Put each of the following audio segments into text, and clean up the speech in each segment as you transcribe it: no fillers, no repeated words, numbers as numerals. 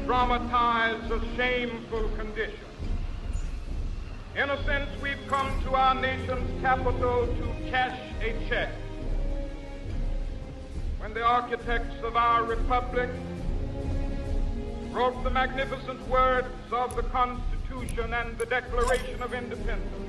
dramatize a shameful condition. In a sense, we've come to our nation's capital to cash a check. When the architects of our republic wrote the magnificent words of the Constitution and the Declaration of Independence,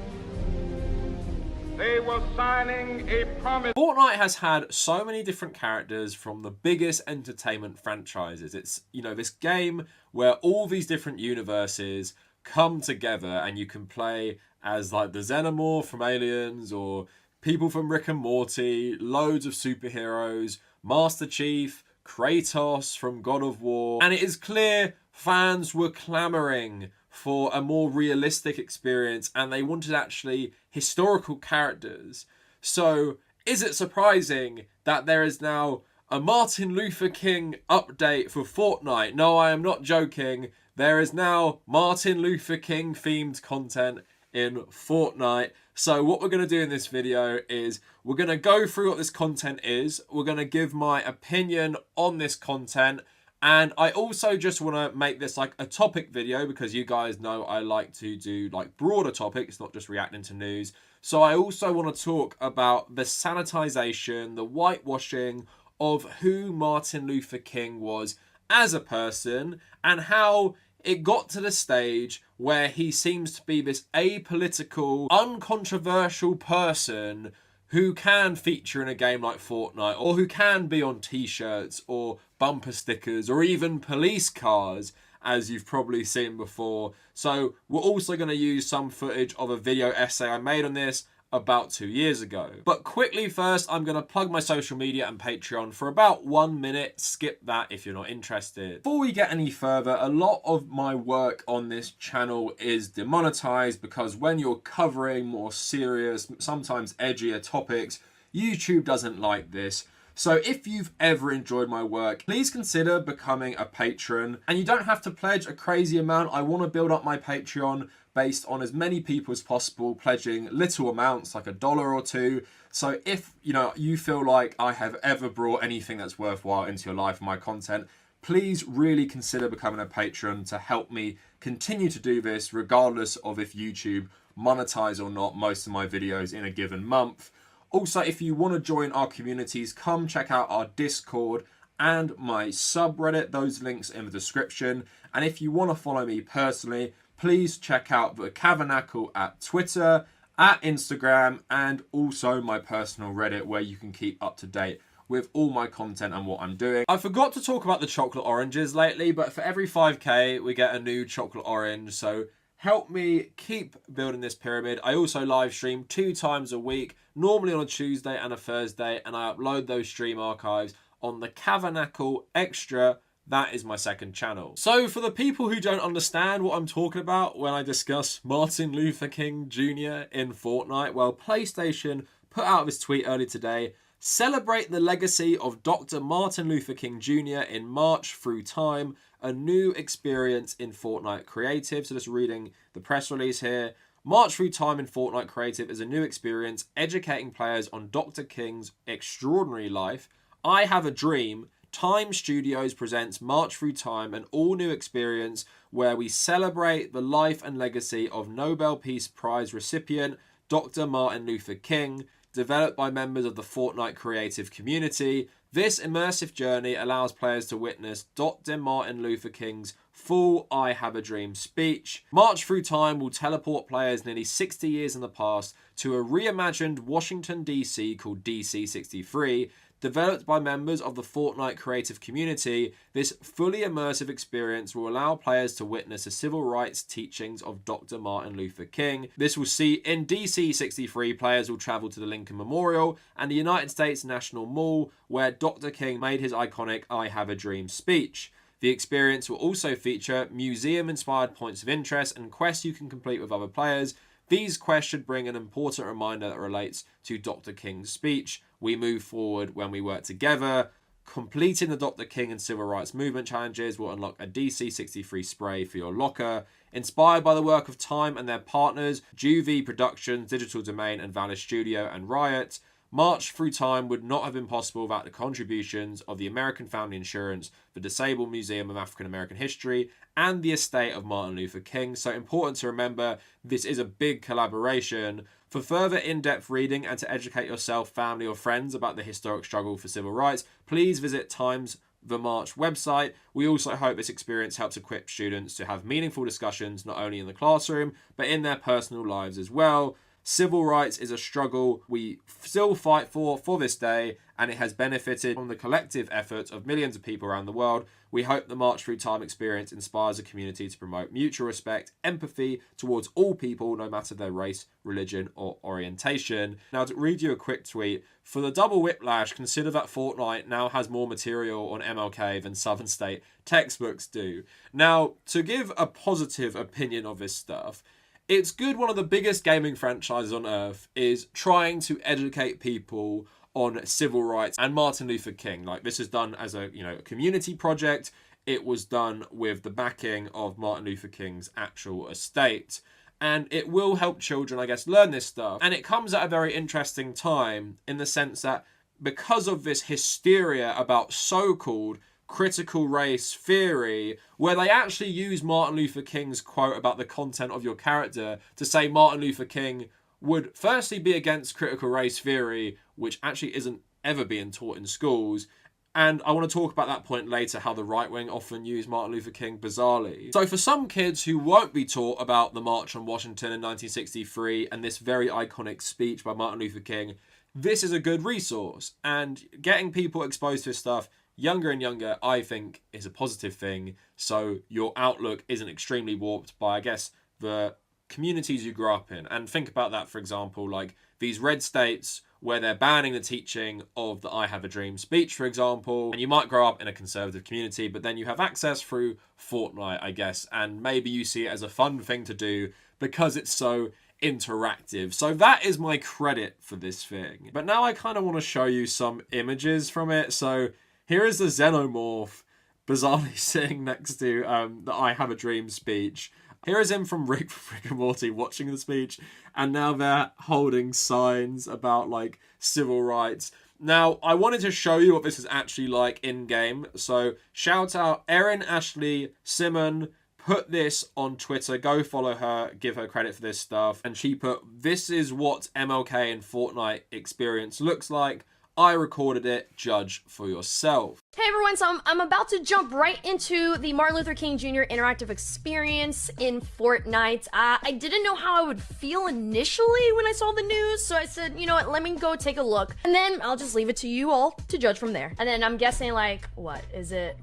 they were signing a promise. Fortnite has had so many different characters from the biggest entertainment franchises. It's, you know, this game where all these different universes come together and you can play as like the Xenomorph from Aliens or people from Rick and Morty, loads of superheroes, Master Chief, Kratos from God of War. And it is clear fans were clamoring for a more realistic experience and they wanted actually historical characters. So is it surprising that there is now a Martin Luther King update for Fortnite? No, I am not joking. There is now Martin Luther King themed content in Fortnite. So what we're going to do in this video is we're going to go through what this content is. We're going to give my opinion on this content. And I also just want to make this like a topic video because you guys know I like to do like broader topics, not just reacting to news. So I also want to talk about the sanitization, the whitewashing of who Martin Luther King was as a person and how it got to the stage where he seems to be this apolitical, uncontroversial person who can feature in a game like Fortnite or who can be on t-shirts or bumper stickers or even police cars, as you've probably seen before. So we're also going to use some footage of a video essay I made on this about 2 years ago. But quickly first, I'm going to plug my social media and Patreon for about 1 minute. Skip that if you're not interested. Before we get any further, a lot of my work on this channel is demonetized because when you're covering more serious, sometimes edgier topics, YouTube doesn't like this. So if you've ever enjoyed my work, please consider becoming a patron. And you don't have to pledge a crazy amount. I want to build up my Patreon based on as many people as possible, pledging little amounts like $1 or $2. So if you feel like I have ever brought anything that's worthwhile into your life and my content, please really consider becoming a patron to help me continue to do this regardless of if YouTube monetize or not most of my videos in a given month. Also, if you want to join our communities, come check out our Discord and my subreddit. Those links in the description. And if you want to follow me personally, please check out the Kavernacle at Twitter, at Instagram, and also my personal Reddit where you can keep up to date with all my content and what I'm doing. I forgot to talk about the chocolate oranges lately, but for every 5k, we get a new chocolate orange. So help me keep building this pyramid. I also live stream 2 times a week, normally on a Tuesday and a Thursday, and I upload those stream archives on the Kavernacle Extra. That is my second channel. So for the people who don't understand what I'm talking about when I discuss Martin Luther King Jr. in Fortnite, well, PlayStation put out this tweet earlier today: celebrate the legacy of Dr. Martin Luther King Jr. in March Through Time, a new experience in Fortnite Creative. So just reading the press release here. March Through Time in Fortnite Creative is a new experience educating players on Dr. King's extraordinary life. I Have a Dream. Time Studios presents March Through Time, an all-new experience where we celebrate the life and legacy of Nobel Peace Prize recipient Dr. Martin Luther King, developed by members of the Fortnite creative community. This immersive journey allows players to witness Dr. Martin Luther King's full I Have a Dream speech. March Through Time will teleport players nearly 60 years in the past to a reimagined Washington, D.C. called DC-63. Developed by members of the Fortnite creative community, this fully immersive experience will allow players to witness the civil rights teachings of Dr. Martin Luther King. This will see in DC-63, players will travel to the Lincoln Memorial and the United States National Mall, where Dr. King made his iconic I Have a Dream speech. The experience will also feature museum-inspired points of interest and quests you can complete with other players. These quests should bring an important reminder that relates to Dr. King's speech. We move forward when we work together. Completing the Dr. King and Civil Rights Movement challenges will unlock a DC-63 spray for your locker. Inspired by the work of Time and their partners, Juvie Productions, Digital Domain, and Valor Studio and Riot, March Through Time would not have been possible without the contributions of the American Family Insurance, the Disabled Museum of African American History, and the estate of Martin Luther King. So important to remember, this is a big collaboration. For further in-depth reading and to educate yourself, family, or friends about the historic struggle for civil rights, please visit Times the March website. We also hope this experience helps equip students to have meaningful discussions not only in the classroom but in their personal lives as well. Civil rights is a struggle we still fight for this day, and it has benefited from the collective efforts of millions of people around the world. We hope the March Through Time experience inspires a community to promote mutual respect, empathy towards all people, no matter their race, religion, or orientation. Now, to read you a quick tweet, for the double whiplash, consider that Fortnite now has more material on MLK than Southern State textbooks do. Now, to give a positive opinion of this stuff, it's good one of the biggest gaming franchises on earth is trying to educate people on civil rights and Martin Luther King. Like, this is done as a community project. It was done with the backing of Martin Luther King's actual estate. And it will help children, I guess, learn this stuff. And it comes at a very interesting time in the sense that because of this hysteria about so-called critical race theory, where they actually use Martin Luther King's quote about the content of your character to say Martin Luther King would firstly be against critical race theory, which actually isn't ever being taught in schools. And I want to talk about that point later, how the right wing often use Martin Luther King bizarrely. So for some kids who won't be taught about the March on Washington in 1963 and this very iconic speech by Martin Luther King, this is a good resource. And getting people exposed to this stuff younger and younger, I think, is a positive thing. So your outlook isn't extremely warped by, I guess, the communities you grew up in. And think about that, for example, like these red states where they're banning the teaching of the I Have a Dream speech, for example. And you might grow up in a conservative community, but then you have access through Fortnite, I guess. And maybe you see it as a fun thing to do because it's so interactive. So that is my credit for this thing. But now I kind of want to show you some images from it. So here is the xenomorph bizarrely sitting next to the I Have a Dream speech. Here is him from Rick and Morty watching the speech, and now they're holding signs about like civil rights. Now, I wanted to show you what this is actually like in-game. So shout out Erin Ashley Simon, put this on Twitter. Go follow her, give her credit for this stuff. And she put, this is what MLK and Fortnite experience looks like. I recorded it, judge for yourself. Hey everyone, so I'm about to jump right into the Martin Luther King Jr. interactive experience in Fortnite. I didn't know how I would feel initially when I saw the news, so I said, you know what, let me go take a look, and then I'll just leave it to you all to judge from there. And then I'm guessing, like, what is it?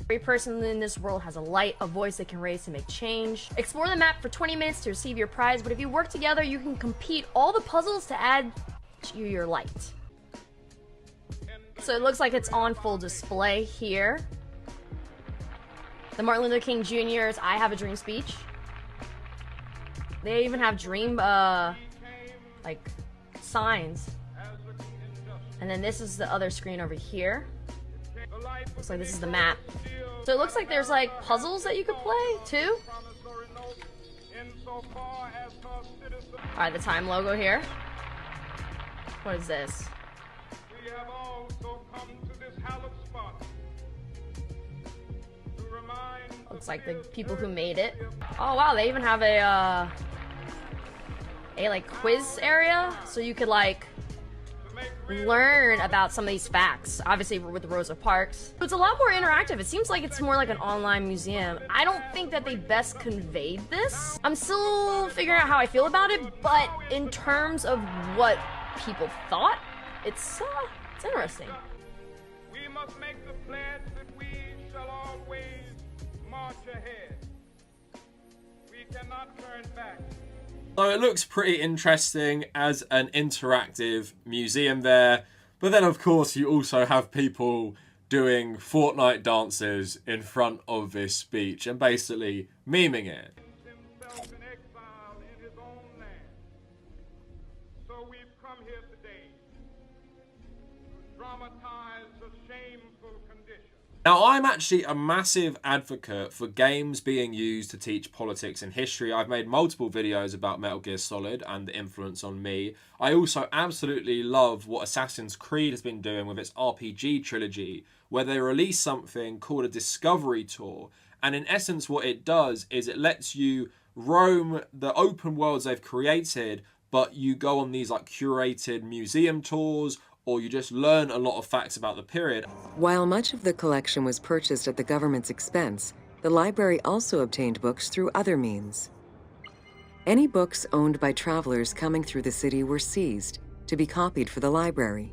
Every person in this world has a light, a voice they can raise to make change. Explore the map for 20 minutes to receive your prize, but if you work together, you can complete all the puzzles to add to your light. So it looks like it's on full display here. The Martin Luther King Jr.'s I Have a Dream speech. They even have dream, like, signs. And then this is the other screen over here. Looks like this is the map. So it looks like there's, like, puzzles that you could play, too. Alright, the time logo here. What is this? Looks like the people who made it. Oh wow, they even have a like quiz area, so you could like learn about some of these facts. Obviously with Rosa Parks. It's a lot more interactive. It seems like it's more like an online museum. I don't think that they best conveyed this. I'm still figuring out how I feel about it, but in terms of what people thought, it's interesting. We must make the pledge that we shall always march ahead. We cannot turn back. So it looks pretty interesting as an interactive museum there. But then, of course, you also have people doing Fortnite dances in front of this speech and basically memeing it. Himself in exile in his own land. So we've come here today to dramatize a shameful condition. Now, I'm actually a massive advocate for games being used to teach politics and history. I've made multiple videos about Metal Gear Solid and the influence on me. I also absolutely love what Assassin's Creed has been doing with its RPG trilogy, where they release something called a Discovery Tour. And in essence, what it does is it lets you roam the open worlds they've created, but you go on these like curated museum tours, or you just learn a lot of facts about the period. While much of the collection was purchased at the government's expense, the library also obtained books through other means. Any books owned by travelers coming through the city were seized to be copied for the library.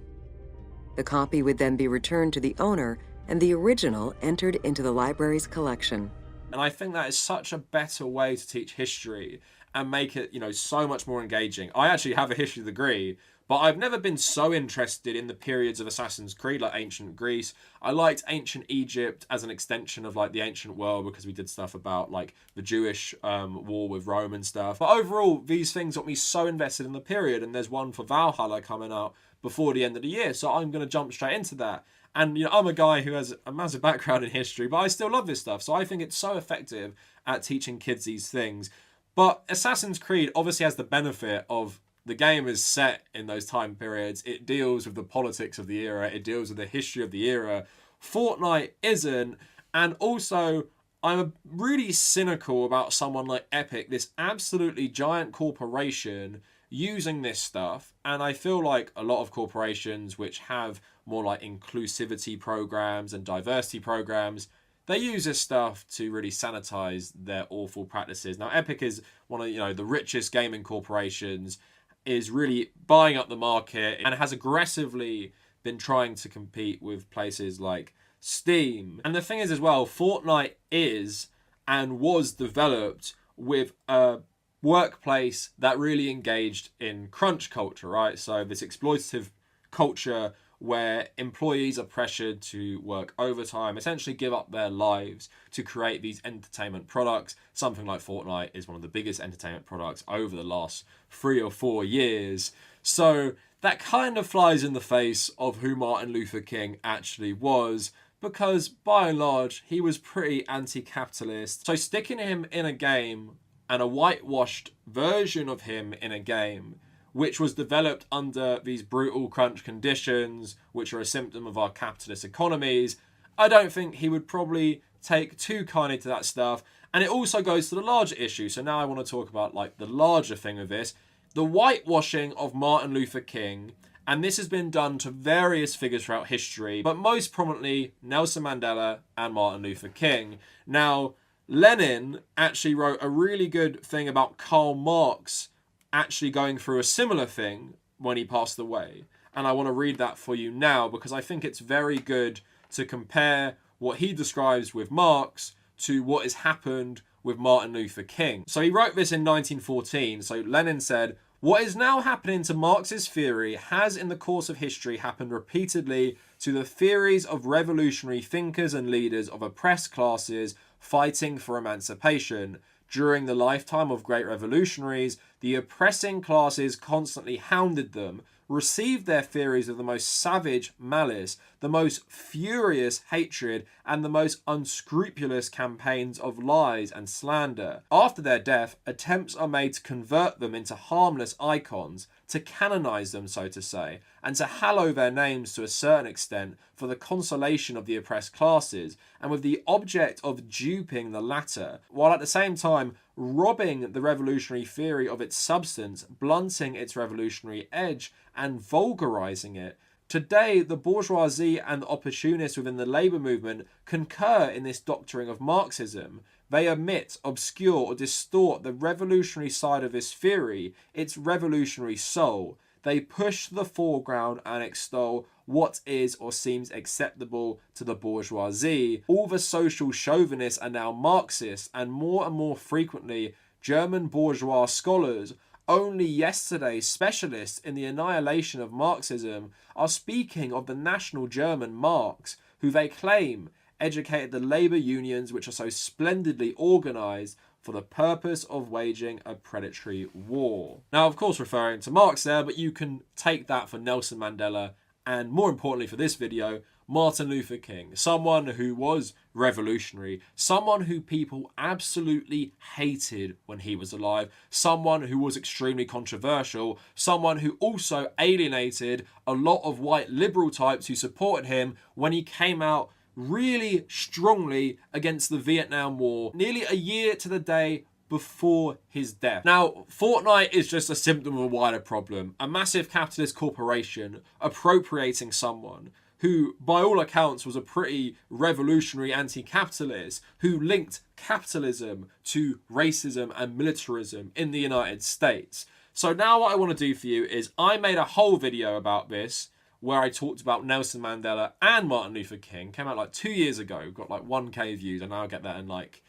The copy would then be returned to the owner, and the original entered into the library's collection. And I think that is such a better way to teach history and make it, so much more engaging. I actually have a history degree, but I've never been so interested in the periods of Assassin's Creed, like ancient Greece. I liked ancient Egypt as an extension of like the ancient world because we did stuff about like the Jewish war with Rome and stuff. But overall, these things got me so invested in the period, and there's one for Valhalla coming out before the end of the year, so I'm going to jump straight into that. And I'm a guy who has a massive background in history, but I still love this stuff, so I think it's so effective at teaching kids these things. But Assassin's Creed obviously has the benefit of the game is set in those time periods. It deals with the politics of the era. It deals with the history of the era. Fortnite isn't. And also, I'm really cynical about someone like Epic, this absolutely giant corporation, using this stuff. And I feel like a lot of corporations which have more like inclusivity programs and diversity programs, they use this stuff to really sanitize their awful practices. Now, Epic is one of the richest gaming corporations, is really buying up the market and has aggressively been trying to compete with places like Steam. And the thing is as well, Fortnite is and was developed with a workplace that really engaged in crunch culture, right? So this exploitative culture where employees are pressured to work overtime, essentially give up their lives to create these entertainment products. Something like Fortnite is one of the biggest entertainment products over the last 3 or 4 years. So that kind of flies in the face of who Martin Luther King actually was, because by and large, he was pretty anti-capitalist. So sticking him in a game and a whitewashed version of him in a game which was developed under these brutal crunch conditions, which are a symptom of our capitalist economies, I don't think he would probably take too kindly to that stuff. And it also goes to the larger issue. So now I want to talk about like the larger thing of this, the whitewashing of Martin Luther King. And this has been done to various figures throughout history, but most prominently Nelson Mandela and Martin Luther King. Now, Lenin actually wrote a really good thing about Karl Marx actually going through a similar thing when he passed away. And I want to read that for you now because I think it's very good to compare what he describes with Marx to what has happened with Martin Luther King. So he wrote this in 1914. So Lenin said, "What is now happening to Marx's theory has in the course of history happened repeatedly to the theories of revolutionary thinkers and leaders of oppressed classes fighting for emancipation. During the lifetime of great revolutionaries, the oppressing classes constantly hounded them, received their theories with the most savage malice, the most furious hatred, and the most unscrupulous campaigns of lies and slander. After their death, attempts are made to convert them into harmless icons, to canonize them, so to say, and to hallow their names to a certain extent for the consolation of the oppressed classes, and with the object of duping the latter, while at the same time robbing the revolutionary theory of its substance, blunting its revolutionary edge, and vulgarizing it. Today, the bourgeoisie and the opportunists within the labour movement concur in this doctoring of Marxism. They omit, obscure, or distort the revolutionary side of this theory, its revolutionary soul. They push to the foreground and extol what is or seems acceptable to the bourgeoisie. All the social chauvinists are now Marxists, and more frequently, German bourgeois scholars, only yesterday specialists in the annihilation of Marxism, are speaking of the national German Marx, who they claim educated the labour unions which are so splendidly organised for the purpose of waging a predatory war. Now, of course, referring to Marx there, but you can take that for Nelson Mandela and more importantly for this video, Martin Luther King, someone who was revolutionary, someone who people absolutely hated when he was alive, someone who was extremely controversial, someone who also alienated a lot of white liberal types who supported him when he came out really strongly against the Vietnam War, nearly a year to the day before his death. Now, Fortnite is just a symptom of a wider problem. A massive capitalist corporation appropriating someone who, by all accounts, was a pretty revolutionary anti-capitalist, who linked capitalism to racism and militarism in the United States. So now what I want to do for you is I made a whole video about this, where I talked about Nelson Mandela and Martin Luther King. Came out like 2 years ago, got like 1k views, and now I get that in like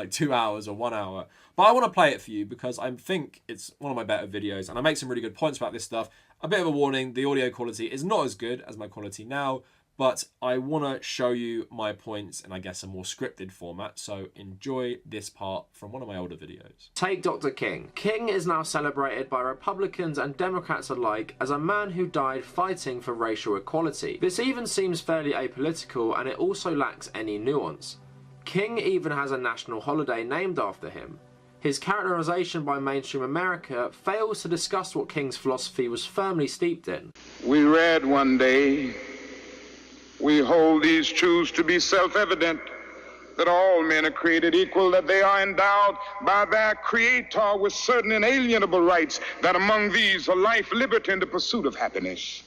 2 hours or 1 hour. But I want to play it for you because I think it's one of my better videos, and I make some really good points about this stuff. A bit of a warning, the audio quality is not as good as my quality now, but I want to show you my points in, I guess, a more scripted format. So enjoy this part from one of my older videos. Take Dr. King. King is now celebrated by Republicans and Democrats alike as a man who died fighting for racial equality. This even seems fairly apolitical, and it also lacks any nuance. King even has a national holiday named after him. His characterization by mainstream America fails to discuss what King's philosophy was firmly steeped in. We read one day, we hold these truths to be self-evident, that all men are created equal, that they are endowed by their Creator with certain inalienable rights, that among these are life, liberty, and the pursuit of happiness.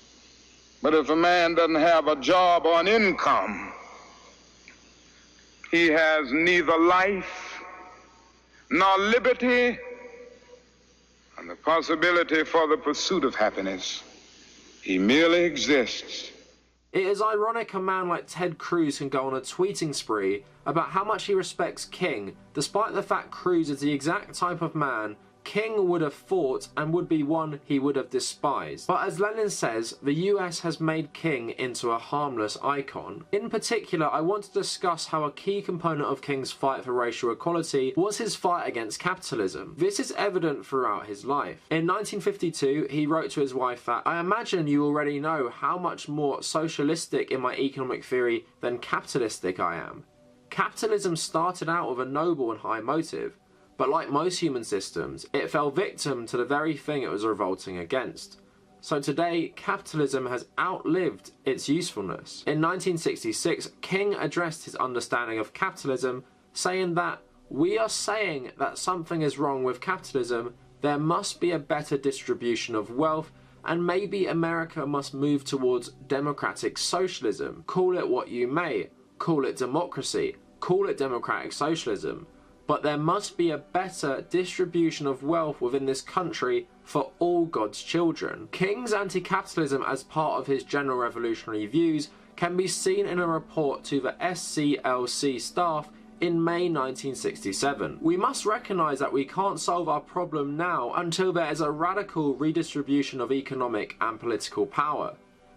But if a man doesn't have a job or an income, he has neither life nor liberty and the possibility for the pursuit of happiness. He merely exists. It is ironic a man like Ted Cruz can go on a tweeting spree about how much he respects King, despite the fact Cruz is the exact type of man King would have fought and would be one he would have despised. But as Lenin says, the US has made King into a harmless icon. In particular, I want to discuss how a key component of King's fight for racial equality was his fight against capitalism. This is evident throughout his life. In 1952, he wrote to his wife that, "I imagine you already know how much more socialistic in my economic theory than capitalistic I am. Capitalism started out with a noble and high motive, but like most human systems, it fell victim to the very thing it was revolting against. So today, capitalism has outlived its usefulness." In 1966, King addressed his understanding of capitalism, saying that, "We are saying that something is wrong with capitalism, there must be a better distribution of wealth, and maybe America must move towards democratic socialism. Call it what you may, call it democracy, call it democratic socialism. But there must be a better distribution of wealth within this country for all God's children." King's anti-capitalism as part of his general revolutionary views can be seen in a report to the SCLC staff in May 1967. "We must recognise that we can't solve our problem now until there is a radical redistribution of economic and political power.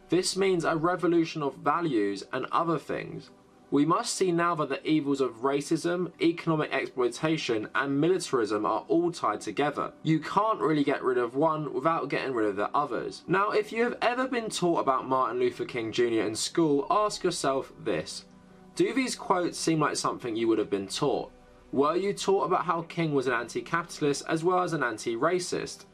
This means a revolution of values and other things. We must see now that the evils of racism, economic exploitation, and militarism are all tied together. You can't really get rid of one without getting rid of the others." Now, if you have ever been taught about Martin Luther King Jr. in school, ask yourself this. Do these quotes seem like something you would have been taught? Were you taught about how King was an anti-capitalist as well as an anti-racist?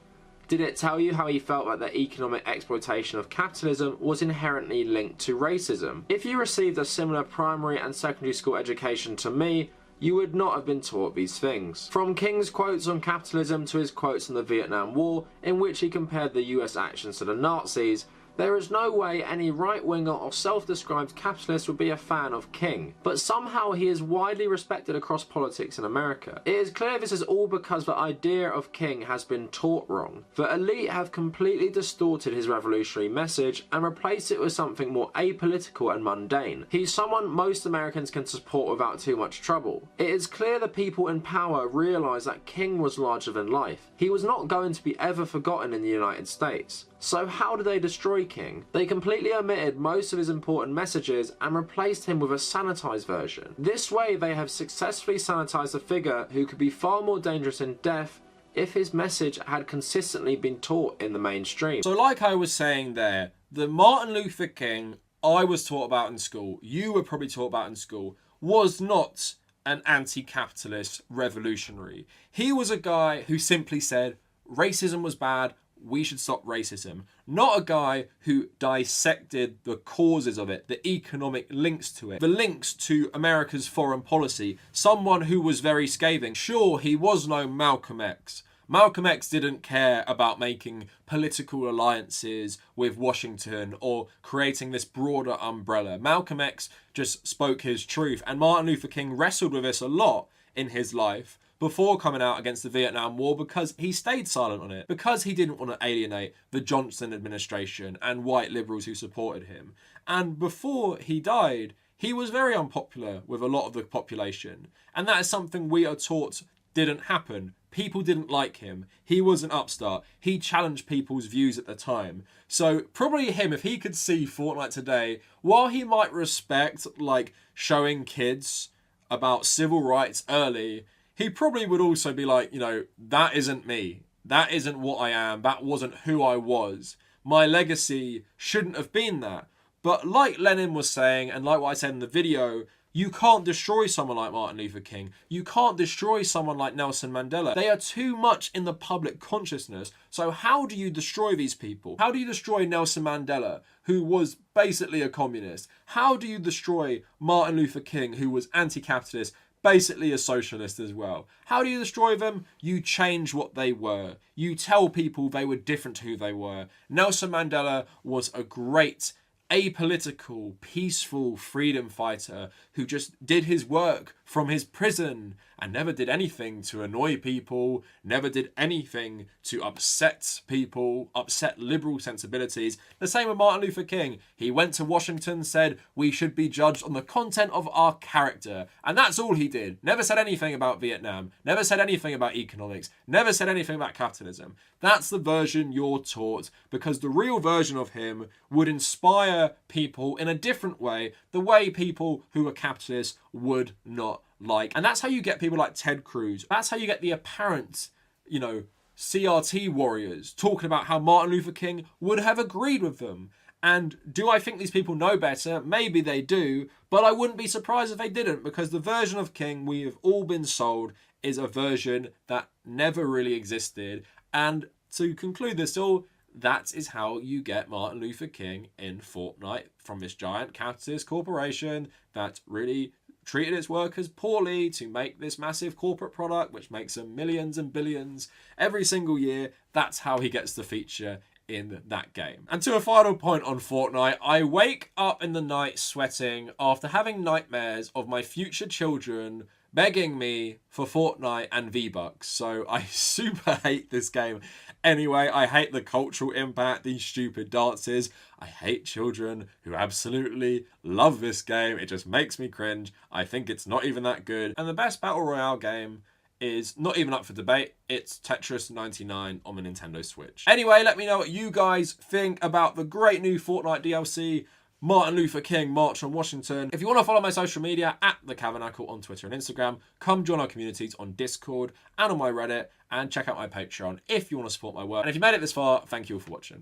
Did it tell you how he felt that the economic exploitation of capitalism was inherently linked to racism? If you received a similar primary and secondary school education to me, you would not have been taught these things. From King's quotes on capitalism to his quotes on the Vietnam War, in which he compared the US actions to the Nazis, there is no way any right-winger or self-described capitalist would be a fan of King. But somehow he is widely respected across politics in America. It is clear this is all because the idea of King has been taught wrong. The elite have completely distorted his revolutionary message and replaced it with something more apolitical and mundane. He's someone most Americans can support without too much trouble. It is clear the people in power realise that King was larger than life. He was not going to be ever forgotten in the United States. So how did they destroy King? They completely omitted most of his important messages and replaced him with a sanitized version. This way they have successfully sanitized a figure who could be far more dangerous in death if his message had consistently been taught in the mainstream. So like I was saying there, the Martin Luther King I was taught about in school, you were probably taught about in school, was not an anti-capitalist revolutionary. He was a guy who simply said racism was bad, we should stop racism. Not a guy who dissected the causes of it, the economic links to it, the links to America's foreign policy. Someone who was very scathing. Sure, he was no Malcolm X. Malcolm X didn't care about making political alliances with Washington or creating this broader umbrella. Malcolm X just spoke his truth, and Martin Luther King wrestled with this a lot in his life before coming out against the Vietnam War, because he stayed silent on it, because he didn't want to alienate the Johnson administration and white liberals who supported him. And before he died, he was very unpopular with a lot of the population, and that is something we are taught didn't happen. People didn't like him. He was an upstart. He challenged people's views at the time. So probably him, if he could see Fortnite today, while he might respect like showing kids about civil rights early, he probably would also be like, you know, that isn't me. That isn't what I am. That wasn't who I was. My legacy shouldn't have been that. But like Lenin was saying, and like what I said in the video, you can't destroy someone like Martin Luther King. You can't destroy someone like Nelson Mandela. They are too much in the public consciousness. So how do you destroy these people? How do you destroy Nelson Mandela, who was basically a communist? How do you destroy Martin Luther King, who was anti-capitalist, basically a socialist as well? How do you destroy them? You change what they were. You tell people they were different to who they were. Nelson Mandela was a great apolitical, peaceful freedom fighter who just did his work from his prison and never did anything to annoy people, never did anything to upset people, upset liberal sensibilities. The same with Martin Luther King. He went to Washington, said we should be judged on the content of our character. And that's all he did. Never said anything about Vietnam, never said anything about economics, never said anything about capitalism. That's the version you're taught, because the real version of him would inspire people in a different way, the way people who are capitalists would not like. And that's how you get people like Ted Cruz. That's how you get the apparent, you know, CRT warriors talking about how Martin Luther King would have agreed with them. And do I think these people know better? Maybe they do, but I wouldn't be surprised if they didn't, because the version of King we have all been sold is a version that never really existed. And to conclude this all, that is how you get Martin Luther King in Fortnite, from this giant capitalist corporation that really treated its workers poorly to make this massive corporate product which makes them millions and billions every single year. That's how he gets the feature in that game. And to a final point on Fortnite, I wake up in the night sweating after having nightmares of my future children begging me for Fortnite and V-Bucks. So I super hate this game. Anyway, I hate the cultural impact, these stupid dances. I hate children who absolutely love this game. It just makes me cringe. I think it's not even that good. And the best Battle Royale game is not even up for debate. It's Tetris 99 on the Nintendo Switch. Anyway, let me know what you guys think about the great new Fortnite DLC, Martin Luther King March on Washington. If you want to follow my social media, at the Kavernacle on Twitter and Instagram, come join our communities on Discord and on my Reddit, and check out my Patreon if you want to support my work. And if you made it this far, thank you all for watching.